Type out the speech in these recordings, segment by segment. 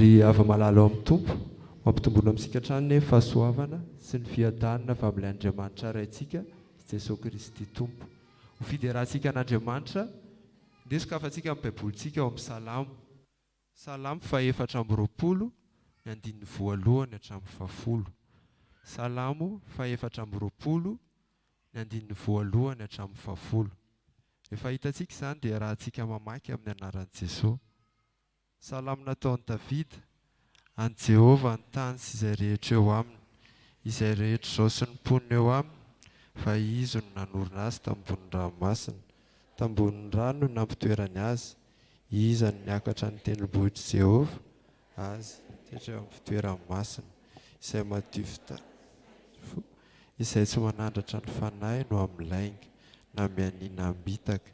ry ava-malalo amin'ny tompo mampitombono amintsika hatrany ny fahasoavana sy ny fiadanana avy amin'ilay Andriamanitra raintsika Jesosy Kristy tompo. Ho fiderahantsika an'Andriamanitra dia sokafantsika amin'ny baibolitsika ao amin'ny Salamo. Salamo 420 ny andininy voalohany hatramin'ny fahafolo. Salamo 420 ny andininy voalohany hatramin'ny fahafolo. Rehefa hitantsika izany dia rahantsika mamaky amin'ny anaran'i Jesosy. Salamo nataon'i Davida, an Jehovah ny tany sy izay rehetra eo aminy, izay rehetra izao sy ny mponina eo aminy, fa izy no nanorina azy tambonin'ny ranomasina, tambonin'ny rano no nampitoerany azy, izy no niakatra ny tendrombohitry Jehovah azy tetra eo amin'ny fitoerany masina, izay madio izay tsy manandratra ny fanahy no amin'ny lainga, na mianina ambitaka.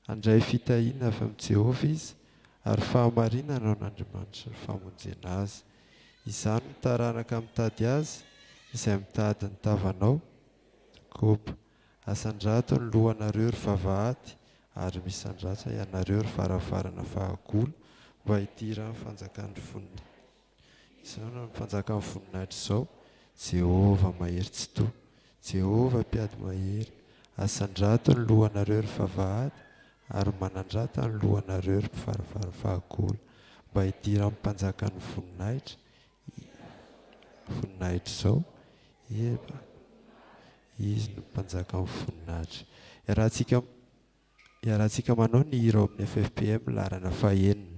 Andray fitahiana avy amin'ny Jehovah izy, ary fahamarinana ao an'Andriamanitra ny famonjena azy. Izany no taranaka mitady azy, izay mitady ny tavanao. Kopa, asandrato ny lohanareo ry vavahady, ary misandratra ianareo ry varavarana fahagolo, mba hitira ny fanjakan'ny vonina. Izao no fanjakan'ny voninahitra izao, Jehovah mahery tsy toa, Jehovah mpiady mahery. Asandrato ny lohanareo ry vavahady, ary manandrata ny lohanareo ry mpivaravara fahagolo, mba hitira ny mpanjakan'ny voninahitra. Voninahitra izao, izy no mpanjaka amin'ny voninahitra. Iarahantsika manao ny hira ao amin'ny FFPM larana fahaenina.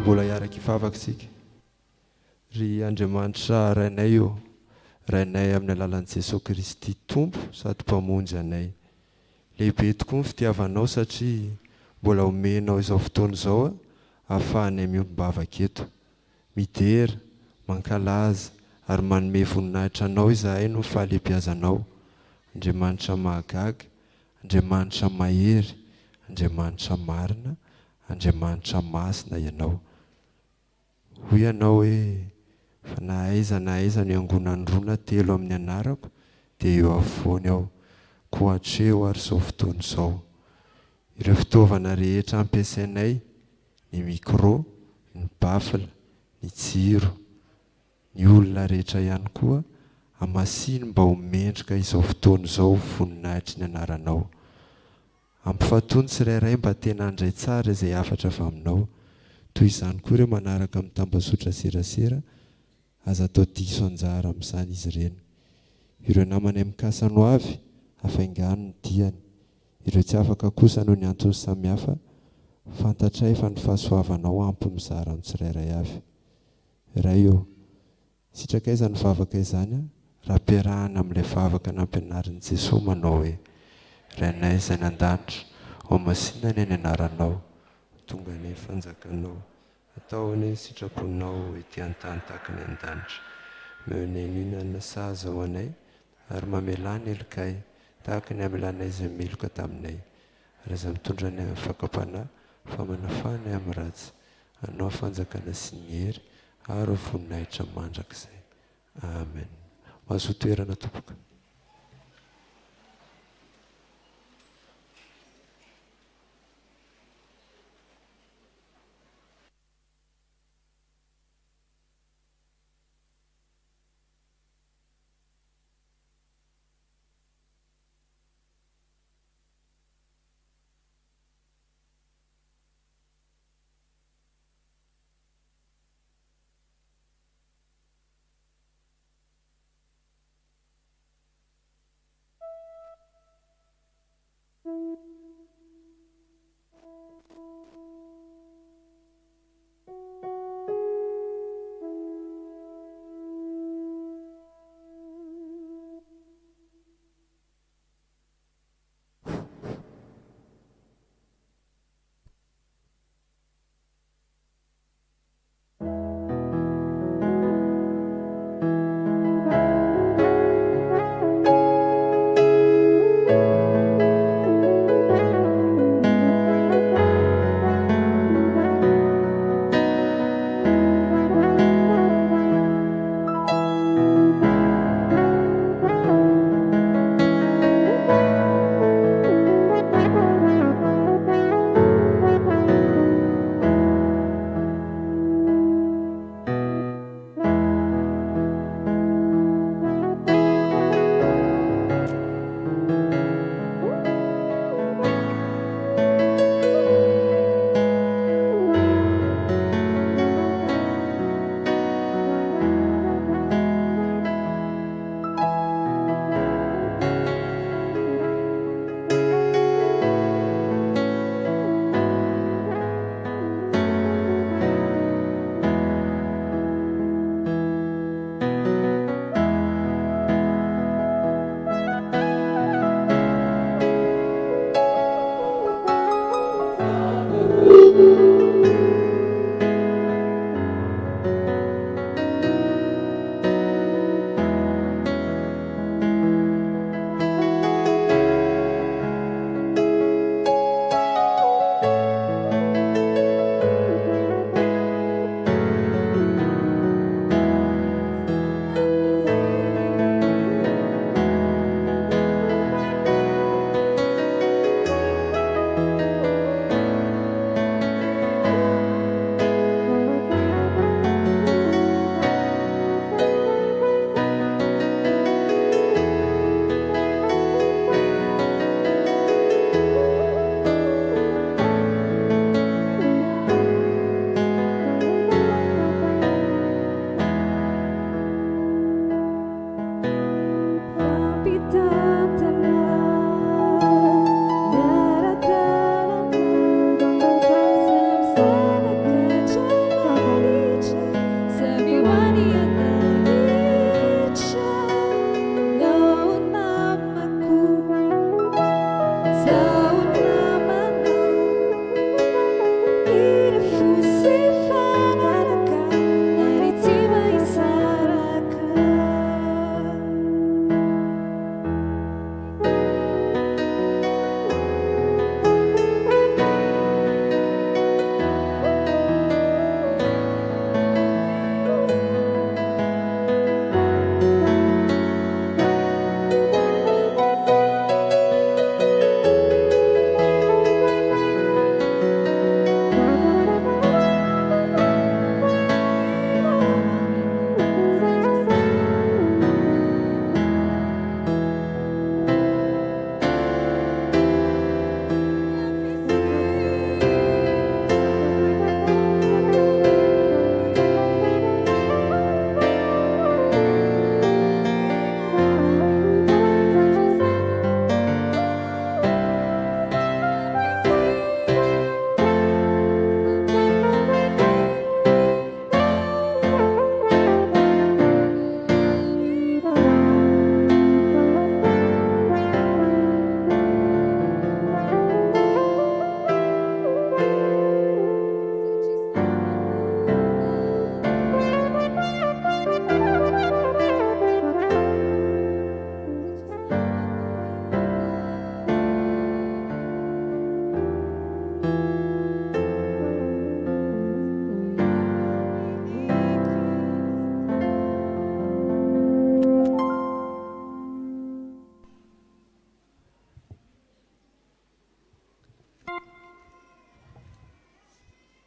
Mbola iaraka ifavaka isika. Ry Andriamanitra rainay io, rainay amin'ny alalan'i Jesosy Kristy tompo sady mpamonjy anay. Lehibe tokoa ny fitiavanao satria mbola omenao izao fotoana izao ahafahanay miombavaka eto, midera, mankalaza ary manome voninahitra anao izahay no fahalebiazanao. Andriamanitra mahagaga, Andriamanitra mahery, Andriamanitra marina, Andriamanitra masina ianao. Hoy ianao hoe fa na aiza no angonandrona telo amin'ny anarako dia eo afovoany aho, koa hatreo ary izao fotoana izao. Ireo fitaovana rehetra ampiasainay, ny micro, ny baffle, ny jiro, ny olona rehetra ihany koa, hamasiny mba ho mendrika izao fotoana izao voninahitry ny anaranao. Ampifatony tsirairay mba tena andray tsara izay afatra avy aminao. Toy izany koa ireo manaraka amin'ny tambazotra serasera, aza atao diso anjara amin'izany izy ireny. Ireo namany mikasany ho avy, hafaingano ny diany. Ireo tsy afaka kosa noho ny antony samihafa, fantatray fa ny fahasoavanao ampy mizara amin'ny tsirairay avy. Ray eo, sitrakaiza ny vavaka izany raha ampiarahana amin'ilay vavaka nampianarin'i Jesosy manao hoe: Rainay izay nan-danitra, ao masinany ny anaranao, tonga ny fanjakanao, atao ny sitraponao ety an-tany tahaka ny an-danitra. Meo ny ninana sahaza ho anay, ary mamelà ny elikay tahaka ny amelanay izay miloka taminay. Ary aza mitondra ny amin'ny fakapanahy fa manafana amin'ny ratsy. Anao fanjakana sy ny hery ary voninahitra mandrakizay. Amen. Mahazo toerana tompoka.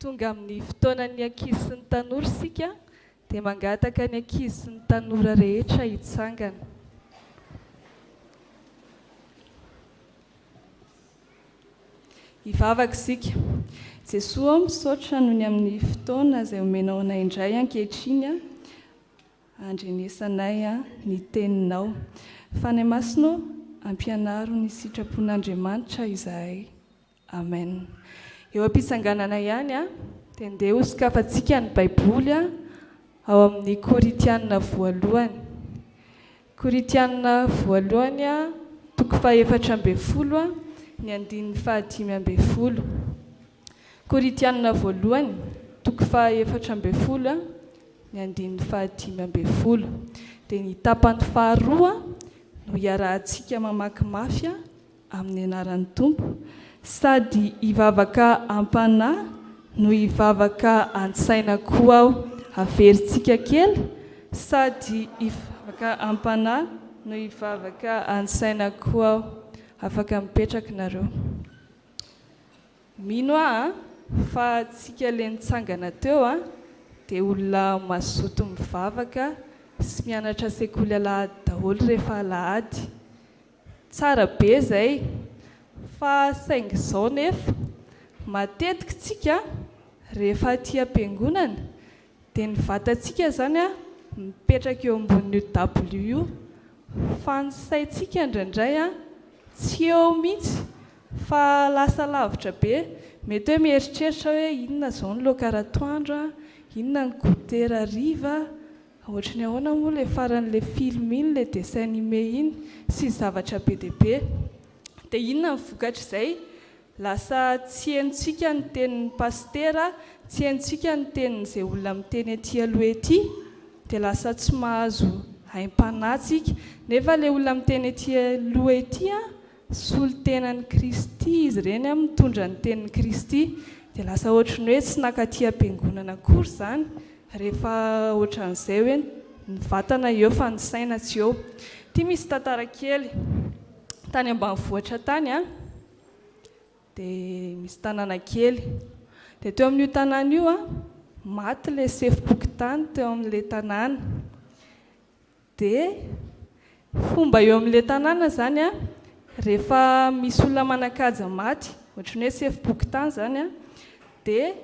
tonga amin'ny fotoanan'ny ankizy sy ny tanora sika dia mangataka ny ankizy sy ny tanora rehetra hitsangana. Hivavaka sika. Jesoa misaotra noho ny amin'ny fotoana izay omenao anay indray ankehitriny andrenesanay ny teninao. Fanay masino ampianaro ny sitrapon'Andriamanitra izahay. Amen. Eo am-pitsanganana ihany dia andeha hosokafantsika ny Baiboly ao amin'ny Koritianina voalohany. Koritianina voalohany toko faha 4 ny andininy faha 5. Koritianina voalohany toko faha 4 ny andininy faha 5. Dia ny tapany faharoa no iarahantsika mamaky mafy amin'ny anaran'ny Tompo. Sady hivavaka am-panahy no hivavaka an-tsaina koa aho. Averintsika kely. Sady hivavaka am-panahy no hivavaka an-tsaina koa aho. Afaka mipetraka nareo. Mino fa tsika le nitsangana teo dia olona mazoto mivavaka sy mianatra sekoly alahady daholo rehefa alahady. Tsara be zay. Fa saingy izao nefa matetika tsika rehefa aty am-piangonana dia ny vatantsika zany mipetraka eo ambonin'io dabilio io, fa ny saintsika indraindray tsy eo mihitsy, fa lasa lavitra be. Mety hoe mieritreritra hoe inona izao ny laoka ratoandro, inona ny goûter hariva, ohatran'ny ahoana moa le faran'le film iny, le dessin animé iny, sy zavatra be dia be. Dia inona ny vokatra izay? Lasa tsy henontsika ny tenin'ny pastera, tsy henontsika ny tenin'izay olona miteny aty aloha ety, dia lasa tsy mahazo aim-panahy. Nefa le olona miteny aty aloha ety solon-tenan'ny Kristy izy ireny mitondra ny tenin'ny Kristy, dia lasa ohatrany hoe tsy nakaty am-piangonana akory izany rehefa ohatran'izay hoe ny vatana eo fa ny saina tsy eo. Ity misy tantara kely. Tany ambanivohitra tany dia misy tanàna kely. Dia teo amin'io tanàna io maty le sefim-pokotany teo amin'ilay tanàna. Dia fomba eo amin'ilay tanàna zany rehefa misy olona manan-kaja maty, ohatrany hoe sefim-pokotany zany dia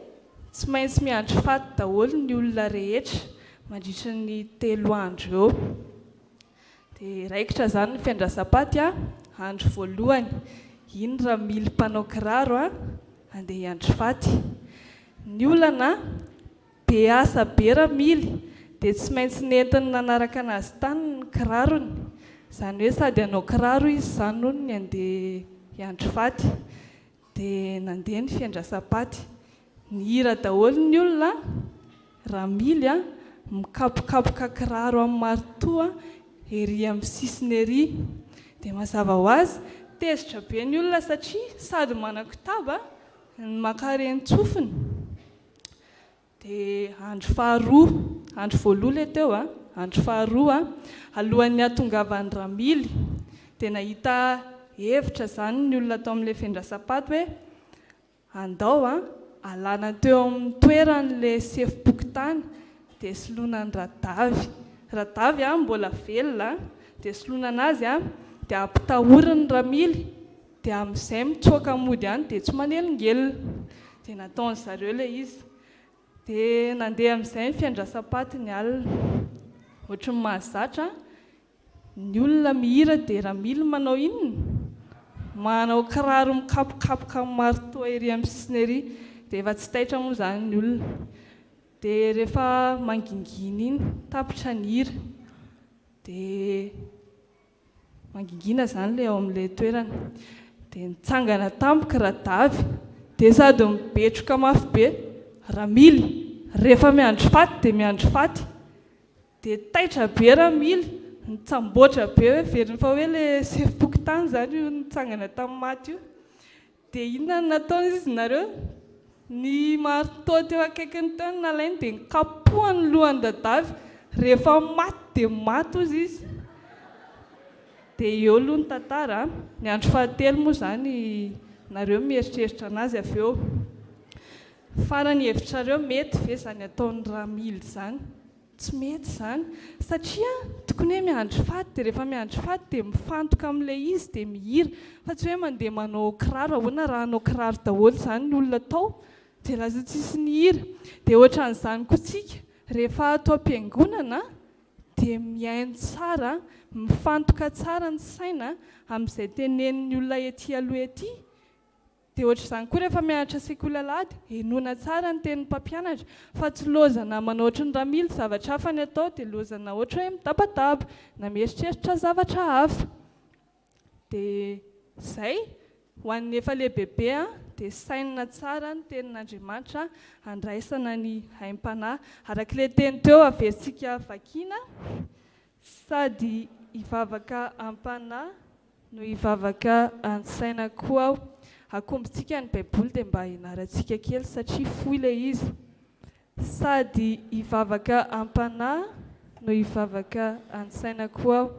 tsy maintsy miandry faty daholo ny olona rehetra mandritra ny 3 andro eo. Dia raikitra zany ny fiandrasam-paty andro voalohany. Iny raha mily mpanao kiraro andeha hiandry faty. Ny olana be asa be raha mily dia tsy maintsy nentiny nanaraka anazy tany ny kirarony. Izany hoe sady hanao kiraro izy izany noho ny andeha hiandry faty. Dia nandeha ny fiandrasam-paty. Ny hira daholo ny olona raha mily mikapokapoka kiraro amin'ny marito ery amin'ny sisiny ery. Dia mazava ho azy tezitra be ny olona satria sady manan-kitaba ny makareny tsofiny. Dia andro voaloha ilay teo andro faharoa alohan'ny hahatongavan'ny ramily dia nahita hevitra zany ny olona tao amin'ilay fiandrasam-paty hoe andao alana teo amin'ny toeran'ilay sefim-pokotany dia soloina ny radavy. Radavy mbola velona dia soloina anazy dia ampitahoriny ramily dia amin'izay mitsoaka mody dia tsy manelingelina. Dia nataony zareo ilay izy. Dia nandeha amin'izay ny fiandrasam-paty ny alina. Ohatran'ny mahazatra ny olona mihira dia ramily manao inona? Manao kiraro mikapokapoka amin'ny marito ery amin'ny sisiny ery. Dia efa tsy taitra moa izany ny olona. Dia rehefa mangingina iny tapitra ny hira dia mangingina izany ilay ao amin'ilay toerana. Dia nitsangana tampoka radavy dia sady mibetroka mafy be. Ramily rehefa miandry faty dia miandry faty. Dia taitra be ramily, nitsamboatra be hoe veriny fa hoe ilay sefim-pokotany izany io nitsangana tamin'ny maty io. Dia inona nataony izy nareo? Ny marito teo akaikiny teo nalainy dia nikapohany lohan'ny dadavy. Rehefa maty dia maty ozy izy. Dia eo aloha ny tantara. Ny andro fahatelo moa izany nareo mieritreritra anazy avy eo. farany hevitrareo mety ve zany ataon'ny ramily zany? Tsy mety zany satria tokony hoe miandry faty dia rehefa miandry faty dia mifantoka amin'ilay izy dia mihira fa tsy hoe mandeha manao kiraro ahoana raha hanao kiraro daholo zany ny olona tao dia lasa tsisy ny hira dia ohatran'izany koa tsika rehefa atao am-piangonana dia mihaino tsara mifantoka tsara ny saina amin'izay tenenin'ny olona ety aloha ety dia ohatr'izany koa rehefa mianatra sekoly alahady henoina tsara ny tenin'ny mpampianatra fa tsy lozana manao ohatra ny ramily zavatra hafa ny atao dia lozana ohatra hoe mitabataba na mieritreritra zavatra hafa dia izay ho an'ny efa lehibebe dia sainina tsara ny tenin'Andriamanitra handraisana ny haim-panahy arak'ilay teny teo aversika vakiana sady hivavaka am-panahy no hivavaka an-tsaina koa aho. Akombontsika ny baiboly dia mba hianarantsika kely satria fohy ilay izy. Sady hivavaka am-panahy no hivavaka an-tsaina koa aho.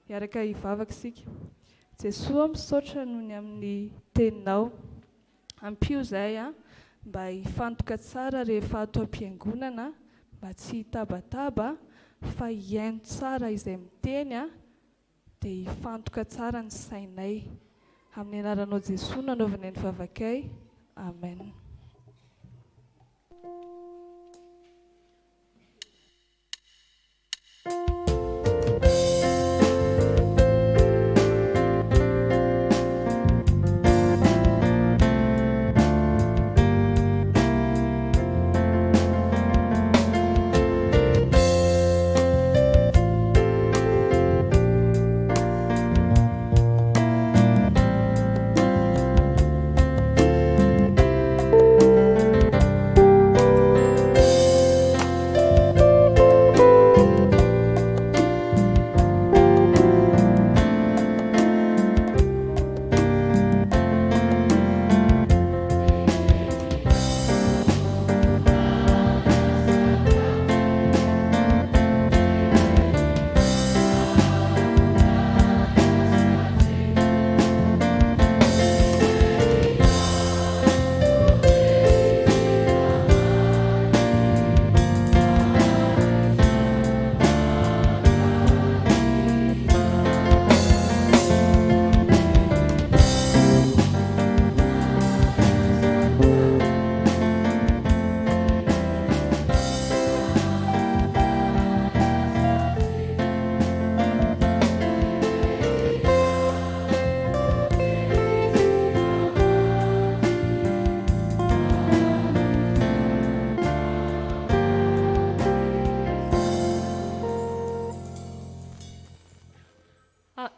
Hiaraka hivavaka isika. Jesosy misaotra noho ny amin'ny teninao. Ampio izay mba hifantoka tsara rehefa atao am-piangonana, mba tsy hitabataba fa hihaino tsara izay miteny dia hifantoka tsara ny sainay. Amin'ny anaranao Jesosy nanaovana ny vavakay. Amen.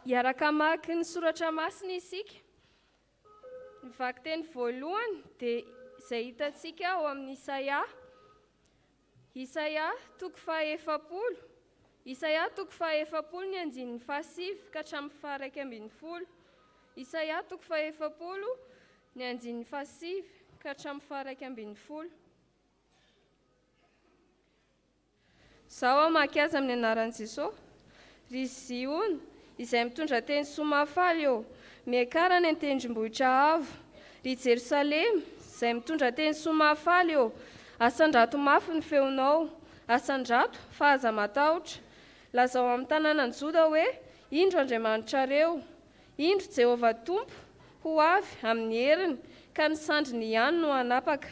Hiaraka mamaky ny soratra masina isika. Ny vaky-teny voalohany dia izay hitantsika ao amin'ny Isaia toko faha-efapolo. Isaia toko faha-efapolo ny andininy fahasivy ka hatramin'ny faha-raika ambin'ny folo. Isaia toko faha-efapolo ny andininy fahasivy ka hatramin'ny faha-raika ambin'ny folo. Zaho hamaky azy amin'ny anaran'i Jesosy. Ry Ziona izay mitondra teny soamafaly eo, miakarana ny tendrombohitra avo. Ry Jerosalema izay mitondra teny soamafaly eo, asan-drato mafy ny feonao, asan-drato fa aza matahotra. Lazao amin'ny tanànan'i Joda hoe, indro Andriamanitrareo, indro Jehovah Tompo, ho avy amin'ny heriny, ka ny sandriny ihany no hanapaka.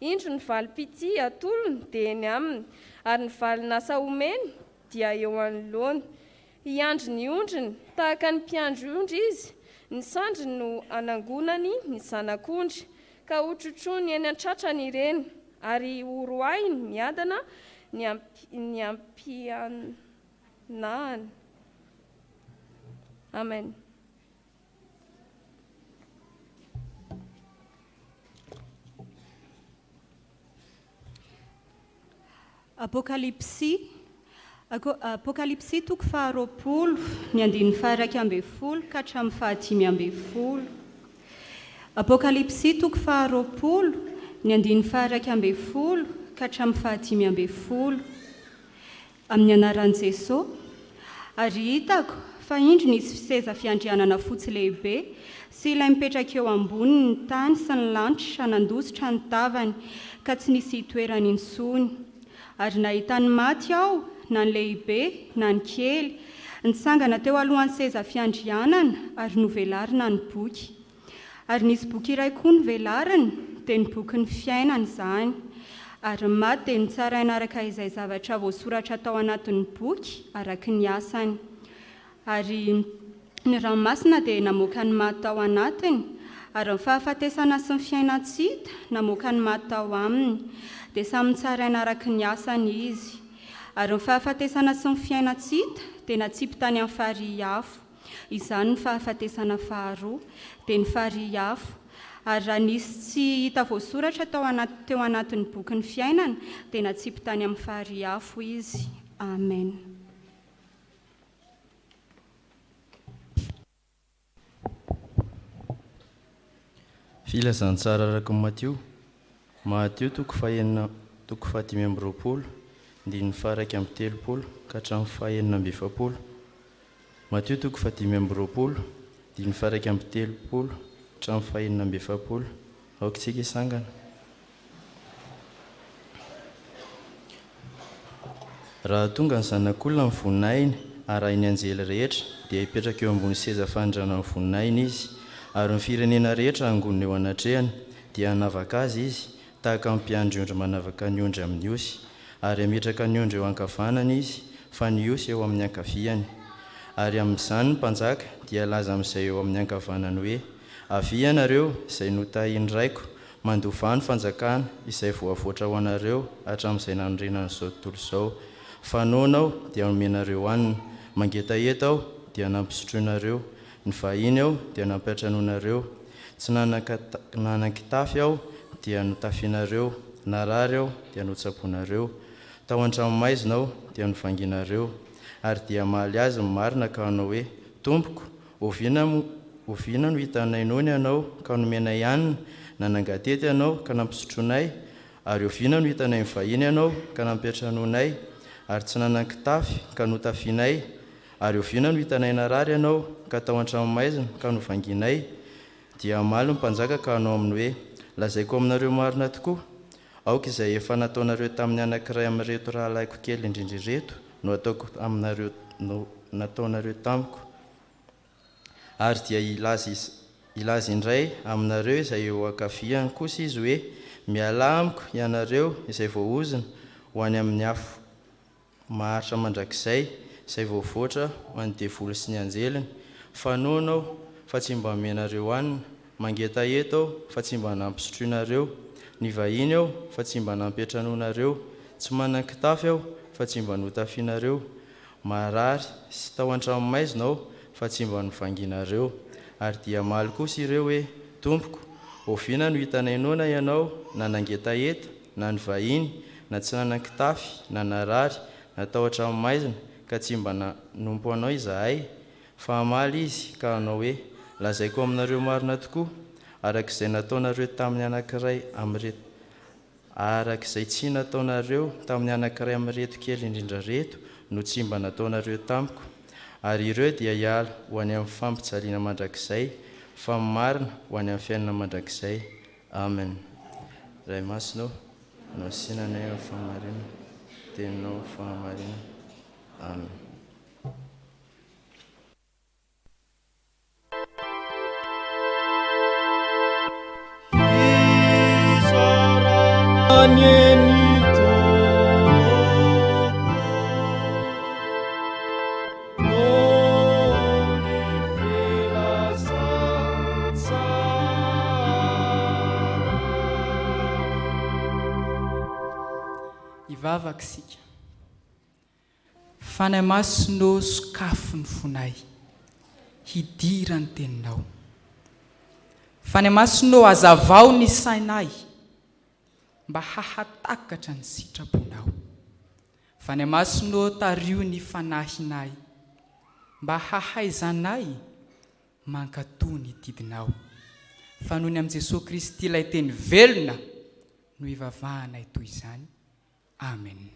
Indro ny valim-pity atolony dia eny aminy, ary ny valin-asa omeny dia eo anoloany. Hiandry ny ondriny, tahaka ny mpiandry ondry izy, ny sandriny no anangonany ny zanak'ondry, ka hotrotrony eny an-tratrany ireny, ary horoahiny miadana ny ampianahany. Amen. Apokalipsy toko faha-roapolo ny andininy faha-raika ambin'ny folo ka hatramin'ny faha-dimy ambin'ny folo. Apokalipsy toko faha-roapolo ny andininy faha-raika ambin'ny folo ka hatramin'ny faha-dimy ambin'ny folo. Amin'ny anaran'i Jesosy, ary hitako fa indro nisy seza fiandrianana fotsy lehibe sy ilay mipetraka eo amboniny ny tany sy ny lanitra nandositra ny tavany ka tsy nisy hitoerany intsony. Ary nahitany maty aho na ny lehibe na ny kely nitsangana teo alohan'ny seza fiandrianana ary novelarina ny boky. Ary nisy boky iray koa novelarina dia ny boky ny fiainana izany. Ary maty dia nitsaraina araka izay zavatra voasoratra tao anatin'ny boky araka ny asany. Ary ny ranomasina dia namoaka ny maty tao anatiny, ary ny fahafatesana sy ny fiainatsita namoaka ny maty tao aminy, dia samy nitsaraina araka ny asany izy. Ary ny fahafatesana sy ny fiainatsita dia natsipy tany amin'ny fariafo. Izany ny fahafatesana faharoa dia ny fariafo. Ary raha nisy tsy hita voasoratra teo anatin'ny boky ny fiainana dia natsipy tany amin'ny fariafo izy. Amen. Filazantsara araka ny Matio toko 520, ndiny faraka amin'ny 30 ka hatramin'ny 470. Matio toko 520, ndiny faraka amin'ny 30 hatramin'ny 470. Aoka tsika isangana. Raha tonga ny zanak'olona amin'ny voninahiny arahiny anjely rehetra dia hipetraka eo ambony seza fandrana amin'ny voninahiny izy, ary ny firenena rehetra angoniny eo anatrehany dia hanavaka azy izy tahaka ny mpiandry ondry manavaka ny ondry amin'ny osy, ary ametraka ny ondry eo ankavanana izy fa ny osy eo amin'ny ankaviany. Ary amin'izany ny mpanjaka dia laza amin'izay eo amin'ny ankavanany hoe: avy ianareo izay notahiny raiko, mandovany fanjakana izay voavoatra ho anareo hatramin'izay nanorenana izao tontolo izao. Fanonao dia nomenareo hanina, mangetaeta aho dia nampisotroinareo, ny vahiny aho dia nampetranonareo, tsy nanan-kitafy aho dia notafianareo, narary aho dia notsaponareo, tao an-tranomaizina aho dia novanginareo. Ary dia mahaly azy ny marina ka hanao hoe: Tompoko, oviana no hitanay noany ianao ka nomenay hanina, nanangatety ianao ka nampisotronay, ary oviana no hitanay ny vahiny ianao ka nampetranonay, ary tsy nanan-kitafy ka notafianay, ary oviana no hitanay narary ianao ka tao an-tranomaizina ka novanginay. Dia maly ny mpanjaka ka hanao aminy hoe: lazaiko aminareo marina tokoa, aoka izay efa nataonareo tamin'ny anankiray amin'ireto rahalahyko kely indrindra ireto no ataoko aminareo, no nataonareo tamiko. Ary dia ilaza indray aminareo izay eo ankaviany kosa izy hoe: miala amiko ianareo izay voaozina ho any amin'ny afo maharitra mandrakizay, izay voavoatra ho an'ny devoly sy ny anjeliny. Fanonao fa tsy mba menareo hanina, mangetaeta aho fa tsy mba nampisotroinareo, ny vahiny aho fa tsy mba nampetranonareo, tsy manan-kitafy aho fa tsy mba notafianareo, marary sy tao an-tranomaizina aho fa tsy mba novanginareo. Ary dia maly kosa ireo hoe: Tompoko, oviana no hitanay noana ianao, na nangetaeta na ny vahiny, na tsy nanan-kitafy na narary, na tao an-tranomaizina ka tsy mba nanompo anao izahay. Fa hamaly izy ka hanao hoe: lazaiko aminareo marina tokoa, arak'izay nataonareo tamin'ny anankiray amin'ireto, arak'izay tsy nataonareo tamin'ny anankiray amin'ireto kely indrindra reto no tsy mba nataonareo tamiko. Ary ireo dia hiala ho any amin'ny fampijaliana mandrakizay, fa marina ho any amin'ny fiainana mandrakizay. Amen. Ray masinao no sinanay amin'ny fahamarinana, teninao fahamarinana. Amen. Ivavaka sika. Fanay masinao sokafo ny fonay, hidira ny teninao. Fanay masinao azavao ny sainay, mba hahatakatra ny sitraponao. Fanay masinao tario ny fanahinay, mba hahaizanay mankatoa ny didinao. Fa noho ny amin'i Jesosy Kristy ilay teny velona no ivavahanay toy izany. Amen.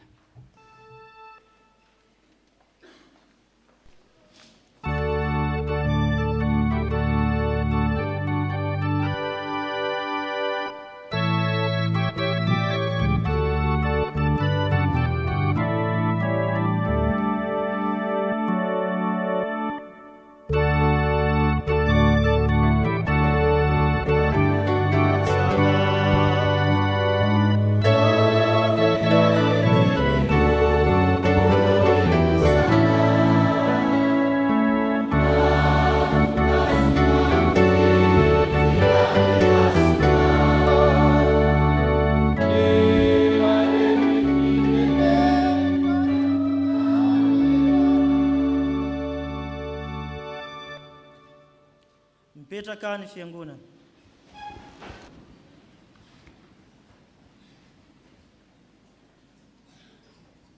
Mipetraka ny fiangonana.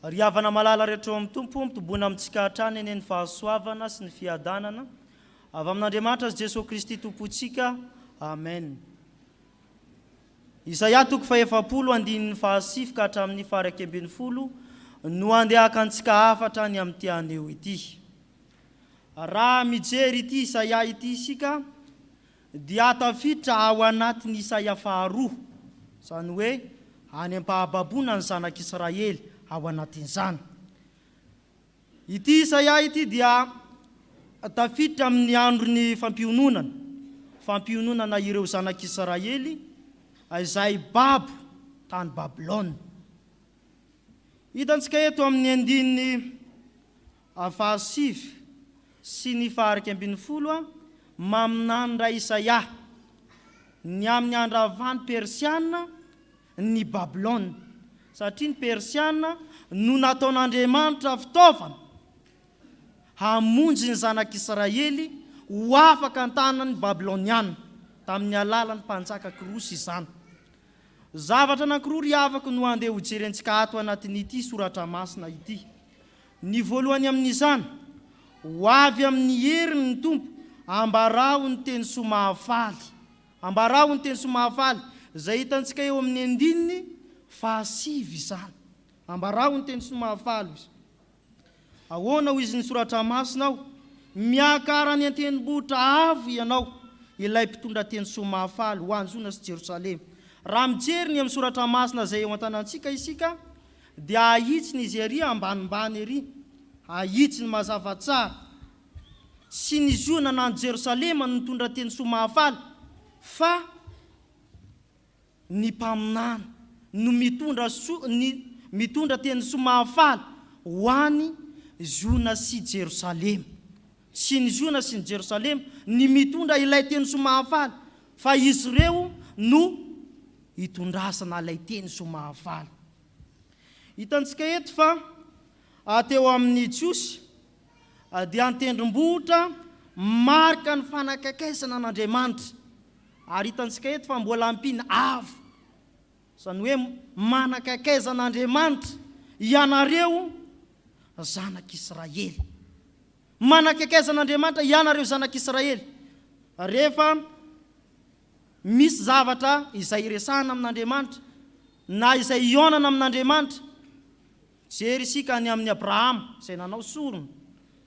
Ry havana malala rehetra amin'ny tompo mitobona amintsika hatrany eny ny fahasoavana sy ny fiadanana avy amin'Andriamanitra azy Jesosy Kristy tompontsika. Amen. Isaia 7:7 ka hatramin'ny 20 no andehaka antsika hafatra ny amin'ny tianeo ity. Raha mijery ity Isaia ity isika dia tafiditra ao anatin'ny Isaia 2, izany hoe any ampahababona ny zanak'Israely ao anatin'izany. Ity Isaia ity dia tafiditra amin'ny andron'ny fampiononana ireo zanak'Israely izay babo tany Babilôna. Hitantsika eto amin'ny andininy 7 sy ny 20 maminandra Isaia ny amin'ny andravany Persiana ny Babilôna, satria ny Persiana no nataon'Andriamanitra fitaovana hamonjy ny zanak'Israely ho afaka an-tanan'ny Babilôniana tamin'ny alalan'ny mpanjaka Kirosy izany. Zavatra anankiroa ry havako no andeha ho jerentsika ato anatin'ity soratra masina ity. Ny voalohany amin'izany, ho avy amin'ny heriny ny tompo ambarao ny teny somahafaly. Ambarao ny teny somahafaly izay hitantsika eo amin'ny andininy 7 izany. Ambarao ny teny somahafaly izy. Ahoana ho izy ny soratra masina ao? Miakara ny an-tendrombohitra avo ianao, ilay mpitondra teny somahafaly ho an'ny Jona sy Jerosalema. Raha mijery ny amin'ny soratra masina izay eo an-tanantsika isika dia ahitsiny izy ery ambanimbany ery, ahitsiny mazava tsara. Sy ny Jona na ny Jerosalema no mitondra teny somahafaly, fa ny mpaminana no mitondra teny somahafaly ho an'ny Jona sy Jerosalema. Sy ny Jona sy ny Jerosalema ny mitondra ilay teny somahafaly, fa izy ireo no hitondrasana ilay teny somahafaly. Hitantsika eto fa teo amin'ny Jiosy dia an-tendrombohitra marika ny fanakakesana an'Andriamanitra. Ary hitantsika eto fa mbola ampina avo, izany hoe manakakezana Andriamanitra ianareo zanak'Israely. Manakakezana Andriamanitra ianareo zanak'Israely. Rehefa misy zavatra izay resahana amin'Andriamanitra na izay ionana amin'Andriamanitra, jery isika ny amin'ny Abrahama izay nanao sorona,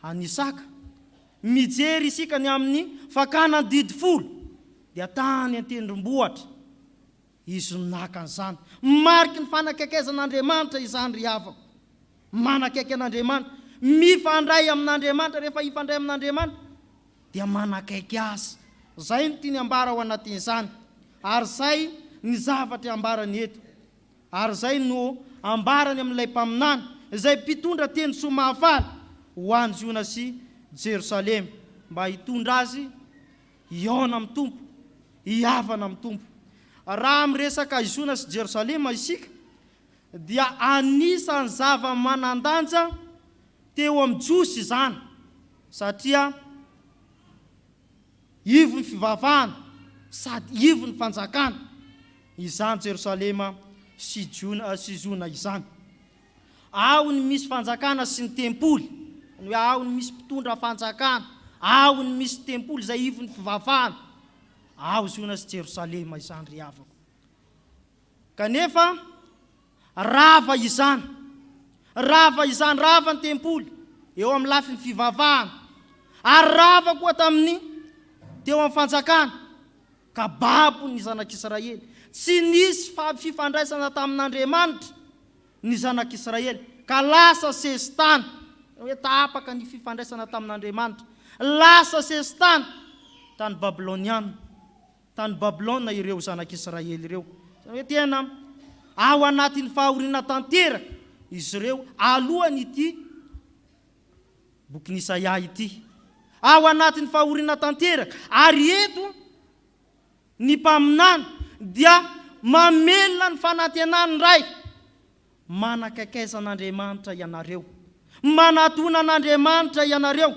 any Isaka. Mijery isika ny amin'ny fakana didy 10 dia tany an-tendrombohitra izy naka an'izany. Mariky ny fanakakezan'Andriamanitra izany ry havako. Manakaiky an'Andriamanitra, mifandray amin'Andriamanitra. Rehefa ifandray amin'Andriamanitra dia manakaiky azy. Zay no tiany ambara ao anatin'izany. Ary zay ny zavatra ambarany eto. Ary zay no ambarany amin'ilay mpaminana izay mpitondra teny somahafaly ho an'ny Jona sy Jerosalema, mba hitondra azy hiona amin'ny tompo, hiavana amin'ny tompo. Raha miresaka Jona sy Jerosalema isika dia anisan'ny zava-manandanja teo amin'ny Jiosy izany, satria ivo ny fivavahana sady ivo ny fanjakana izany Jerosalema sy Jona izany. Ao ny misy fanjakana sy ny tempoly, ao ny misy mpitondra fanjakana, ao ny misy tempoly izay ivo ny fivavahana, ao Jona sy Jerosalema izany ry havako. Kanefa rava izany, rava ny tempoly eo amin'ny lafiny fivavahana, ary rava koa tamin'ny teo amin'ny fanjakana, ka babo ny zanak'Israely. Tsy nisy fifandraisana tamin'Andriamanitra ny zanak'Israely, ka lasa sesitany. Hoe tapaka ny fifandraisana tamin'Andriamanitra, lasa sesitany tany Babilôniana, tany Babilôna ireo zanak'Israely ireo. Hoe tena ao anatin'ny fahoriana tanteraka izy ireo alohan'ny ity bokin'i Isaia ity. Ao anatin'ny fahoriana tanteraka. Ary eto ny mpaminana dia mamelona ny fanantenany ray. Manakakaizan'Andriamanitra ianareo, manatona an'Andriamanitra ianareo,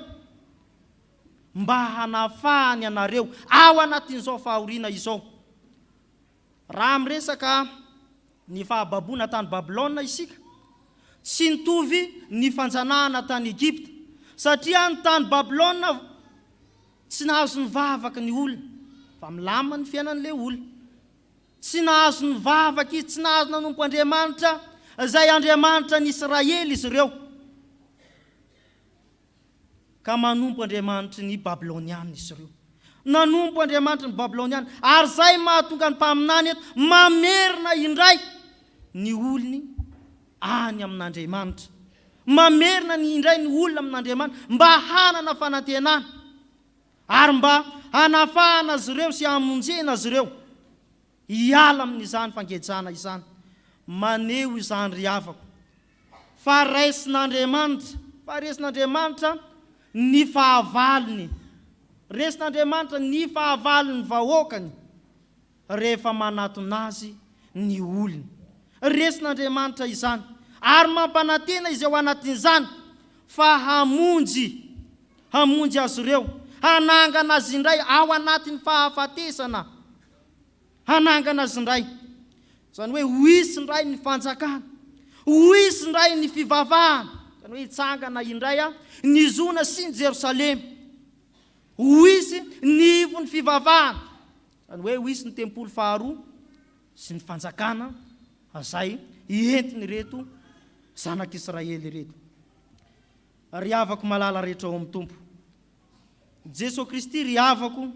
mba hanafahany anareo ao anatin'izao fahoriana izao. Raha miresaka ny fahababona tany Babilôna isika, tsy nitovy ny fanjanahana tany Egypta, satria ny tany Babilôna tsy nahazo ny vavaka ny olona, fa milama ny fiainan'ilay olona. Tsy nahazo ny vavaka izy, tsy nahazo nanompo Andriamanitra, izay Andriamanitra ny Israely izy ireo, ka manompo Andriamanitra ny Babilôniana izy ireo. Nanompo Andriamanitra ny Babilôniana, ary zay mahatonga ny mpaminany eto mamerina indray ny olony any amin'Andriamanitra, mamerina ny indray ny olona amin'Andriamanitra mba hanana fanantenana, ary mba hanafahana azy ireo sy hamonjena azy ireo hiala amin'izany fangejana izany. Maneho izany ry havako fa raisin'Andriamanitra ny fahavalony, resin'Andriamanitra ny fahavalony vahoakany rehefa manatonazy ny olony. Resin'Andriamanitra izany, ary mampanantena izy ao anatin'izany fa hamonjy azy ireo, hanangana azy indray ao anatin'ny fahafatesana, hanangana azy indray. Zany hoe ho isy indray ny fanjakana, ho isy indray ny fivavahana, zany hoe hitsangana indray ny zona sy ny Jerosalema, ho isy ny ivo ny fivavahana, zany hoe ho isy ny tempolo faharoa sy ny fanjakana azay hientiny reto zanak'Israely reto. Ry havako malala rehetra ao amin'ny Tompo, Jesosy Kristy ry havako,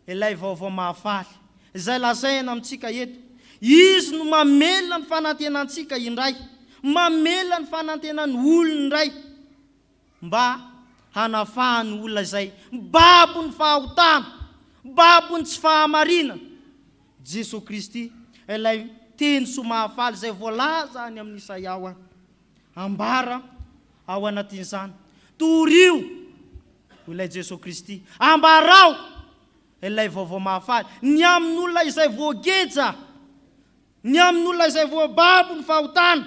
ilay vaovao mahafaly izay lazaina amintsika eto, izy no mamelona ny fanantenantsika indray, mamelona ny fanantenan'ny olona indray, mba hanafahany olona izay babo ny fahotana, babo ny tsy fahamarina. Jesosy Kristy ilay teny soa mahafaly izay voalaza any amin'ny Isaia ambara ao anatin'izany, torio ilay Jesosy Kristy, ambarao ilay vaovao mahafaly ny amin'olona izay voageja, ny amin'olona izay voababo ny fahotana,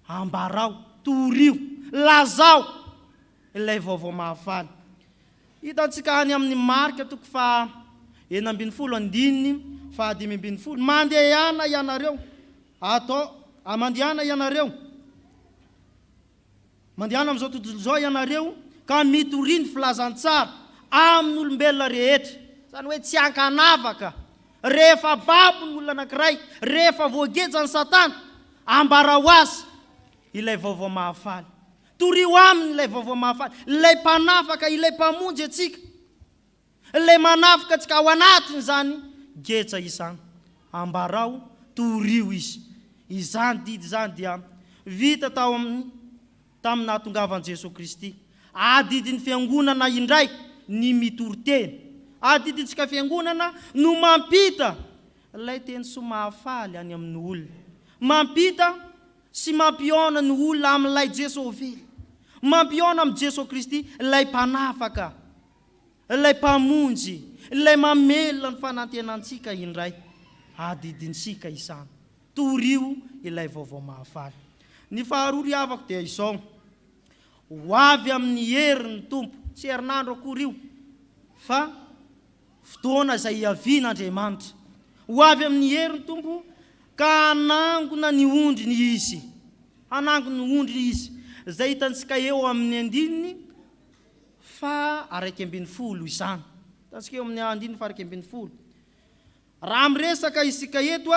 ambarao, torio, lazao ilay vaovao mahafaly. Hitantsika any amin'ny Marka 9:15, mandehana ianareo, mandehana ianareo, mandehana amin'izao tontolo izao ianareo ka mitoriny filazantsara amin'olombelona rehetra, zany hoe tsy hankanavaka. Rehefa babo ny olona anankiray, rehefa voageja ny Satana, ambarao azy ilay vaovao mahafaly, torio aminy ilay vaovao mahafaly, ilay mpanafaka, ilay mpamonjy atsika, ilay manafaka atsika ao anatiny zany geja izany, ambarao, torio izy. Izany didy izany dia vita tamin'ny nahatongavan'i Jesosy Kristy, adidin'ny fiangonana indray ny mitoriteny, adidintsika fiangonana no mampita ilay teny soa mahafaly any amin'ny olona, mampita sy mampiona ny olona amin'ilay Jesosy, mampiona amin'ny Jesosy Kristy ilay mpanafaka, ilay mpamonjy, ilay mamelona ny fanantenantsika indray, adidintsika izany, torio ilay vaovao mahafaly. Ny faharoa ry havako dia izao, ho avy amin'ny herin'ny Tompo, tsy herinandro akory io, fa fotoana izay hiavian'Andriamanitra, ho avy amin'ny herin'ny Tompo ka hanangona ny ondriny izy, hanangona ny ondriny izy, izay hitantsika eo amin'ny 9:10 izany, hitantsika eo amin'ny 9:10. Raha miresaka isika eto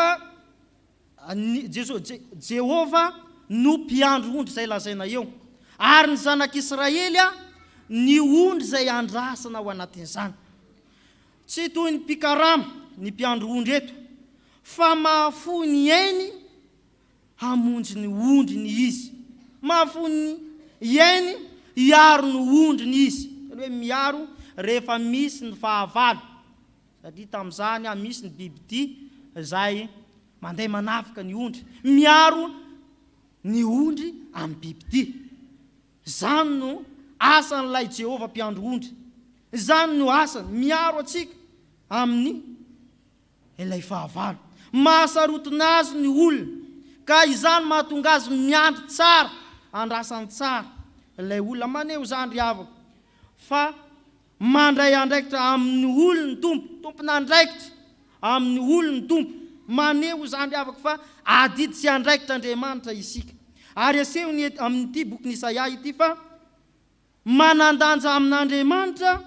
Jehova no mpiandro ondry izay lazaina eo, ary ny zanak'Israely ny ondry izay andrasana ao anatin'izany. Tsy toy ny mpikarama ny mpiandro ondry eto, fa mahafo ny ainy hamonjy ny ondriny izy, mahafo ny ainy hiaro ny ondriny izy, hoe miaro rehefa misy ny fahavalo, satria tamin'izany misy ny bibidia izay mandeha manafika ny ondry, miaro ny ondry amin'ny bibidia. Zany no asan'ilay Jehova mpiandro ondry, zany no asany, miaro atsika amin'ny ilay fahavalo, mahasarotona azy ny olona, ka izany mahatonga azy miandry tsara, andrasany tsara ilay olona. Maneho zany ry havako fa mandray andraikitra amin'ny olony tompona andraikitra amin'ny olony tompo maneho zany afaka fa adidy sy andraikitra Andriamanitra isika. Ary asehony amin'ity boky Isaia ity fa manandanja amin'Andriamanitra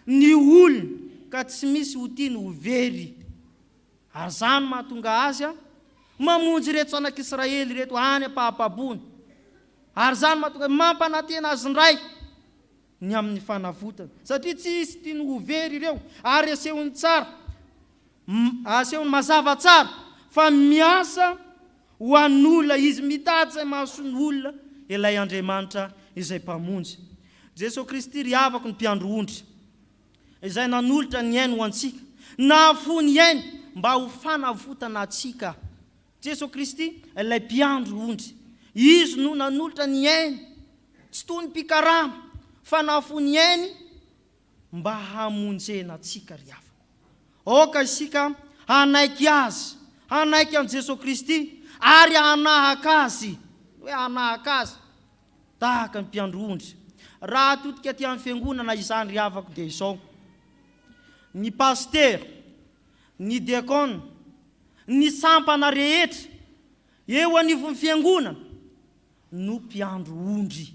ny olona ka tsy misy ho tiany ho very. Ary zany mahatonga azy mamonjy reto zanak'Israely reto any am-pahababony. Ary zany mahatonga mampanantena azy ndray ny amin'ny fanavotana satria tsy tiany ho very ireo. Ary asehony tsara, asehony mazava tsara fa miasa ho an'olona izy mitady izay mahasoa ny olona ilay Andriamanitra izay mpamonjy. Jesosy Kristy ry avako ny mpiandro ondry izay nanolotra ny ainy ho antsika, nahafohy ny ainy mba ho fanavotana atsika. Jesosy Kristy ilay mpiandro ondry, izy no nanolotra ny ainy tsy toy ny mpikarama fa nahafohy ny ainy mba hamonjena atsika ry avako. Oka isika hanaiky azy, hanaiky an Jesosy Kristy ary hanahaka azy, hoe hanahaka azy tahaka ny mpiandro ondry. Raha totika aty amin'ny fiangonana izany ry avako dia izao: ny paster, ny diakona, ny sampana rehetra eo anivon'ny fiangonana no mpiandro ondry.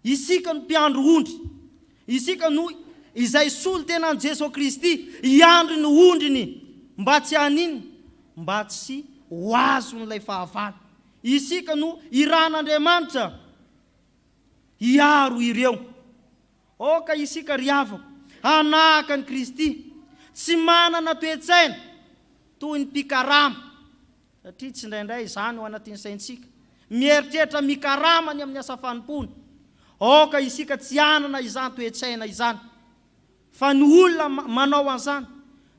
Isika no mpiandro ondry, isika no izay solo tena Jesosy Kristy iandro ny ondriny mba tsy haniny, mba tsy ho azo n'ilay fahavalo. Isika no iran'Andriamanitra iaro ireo. Oka isika ry avako hanahaka ny Kristy, tsy manana toe-tsaina toy ny mpikarama, satria tsy indraindray izany ho anatin'ny saintsika mieritreritra mikarama ny amin'ny asa fanompony. Oka isika tsy hanana izany toe-tsaina izany, fa ny olona manao an'izany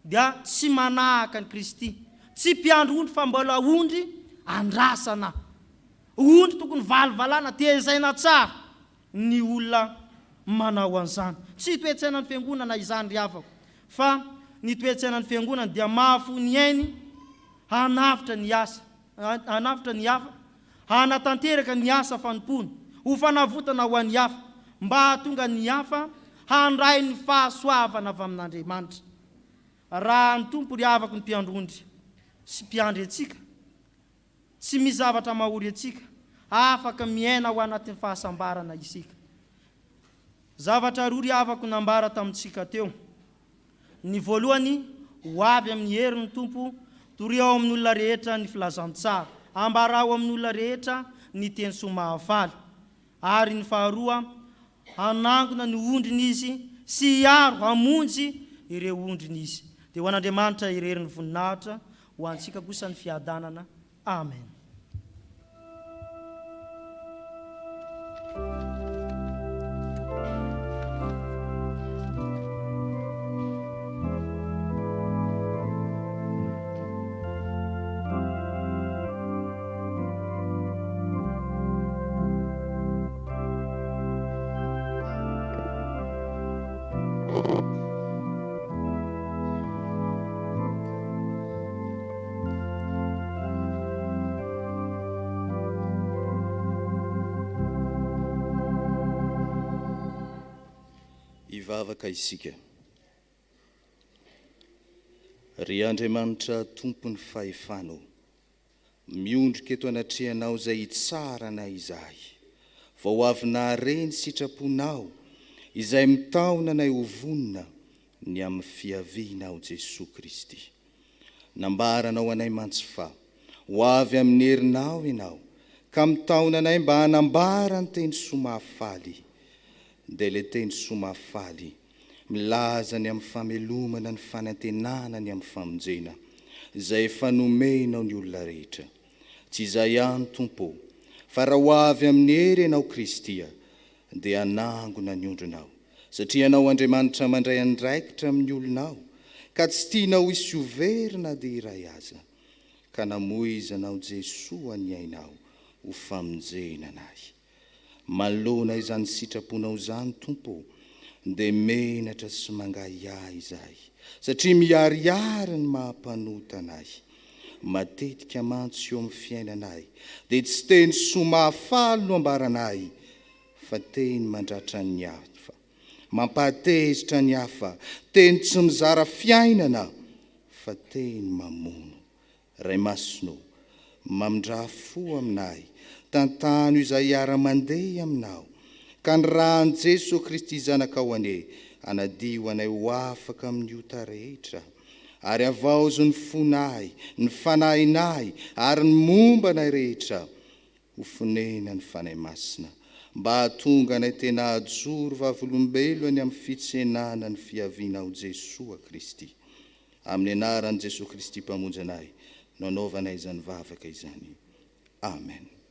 dia tsy manahaka ny Kristy, tsy mpiandro ondry fa mbola ondry andrasana. Ondry tokony valivalana tezaina tsara ny olona manao an'izany. Tsy toe-tsaina ny fiangonana izany ry avako, fa ny toe-tsaina ny fiangonana dia mahafohy ny ainy hanafitra ny asa, hanafitra ny hafa, hanatanteraka ny asa fanompony, ho fanavotana ho an'ny hafa, mba hahatonga ny hafa handray ny fahasoavana avy amin'Andriamanitra. Raha ny tompo ry avako ny mpiandro ondry sy mpiandry atsika, tsy misy zavatra mahory atsika, afaka miaina ho anatin'ny fahasambarana isika. Zavatra roa ry avako nambara tamintsika teo. Ny voalohany, ho avy amin'ny herin'ny tompo toreo amin'ny olona rehetra ny filazantsara, ambarao amin'ny olona rehetra ny teny soa mahafaly. Ary ny faharoa, hanangona ny ondriny izy sy hiaro hamonjy ireo ondriny izy. Dia ho an'Andriamanitra irerin'ny voninahitra, ho antsika kosa ny fiadanana. Amen. Ivavaka isika. Ry Andriamanitra tompony fahefanao, miondrika eto anatrehanao izay tsara na izahay, vao avy nahareny sitraponao izay mitaona nay ho vonina ny amin'ny fiavianao Jesosy Kristy. Nambaranao anay mantsy fa ho avy amin'ny herinao ianao ka mitaona anay mba hanambara ny teny soa mahafaly. Dia le teny soa mahafaly milaza ny amin'ny famelomana ny fanantenana ny amin'ny famonjena izay efa nomenao ny olona rehetra. Tsy izay ihany Tompo, fa raha ho avy amin'ny hery ianao Kristy dia hanangona ny ondrinao, satria ianao Andriamanitra mandray andraikitra amin'ny olonao ka tsy tianao hisy overina dia iray aza, ka namoizanao Jesosy ny ainao ho famonjena anay. Malona izany sitraponao izany Tompo, dia menatra sy mangahiahy izahay, satria miariary ny mahampanota anay. Matetika mantsy eo amin'ny fiainanay dia tsy teny soa mahafaly no ambaranay, fa teny mandratra ny hafa, mampatezitra ny hafa, teny tsy mizara fiainana fa teny mamono. Ray masino, mamindra fo aminay tantano izay hiara-mandeha aminao, ka ny rahan'i Jesosy Kristy zanakao ane anadio anay ho afaka amin'ny ota rehetra, ary avaozo ny fonay, ny fanahinay ary ny momba anay rehetra ho fonena ny fanahy masina, mba hahatonga anay tena ajoro vavolombelo any amin'ny fitsenana ny fiavinao Jesosy Kristy. Amin'ny anaran'i Jesosy Kristy mpamonjy anay, nanaovanay izany vavaka izany. Amen.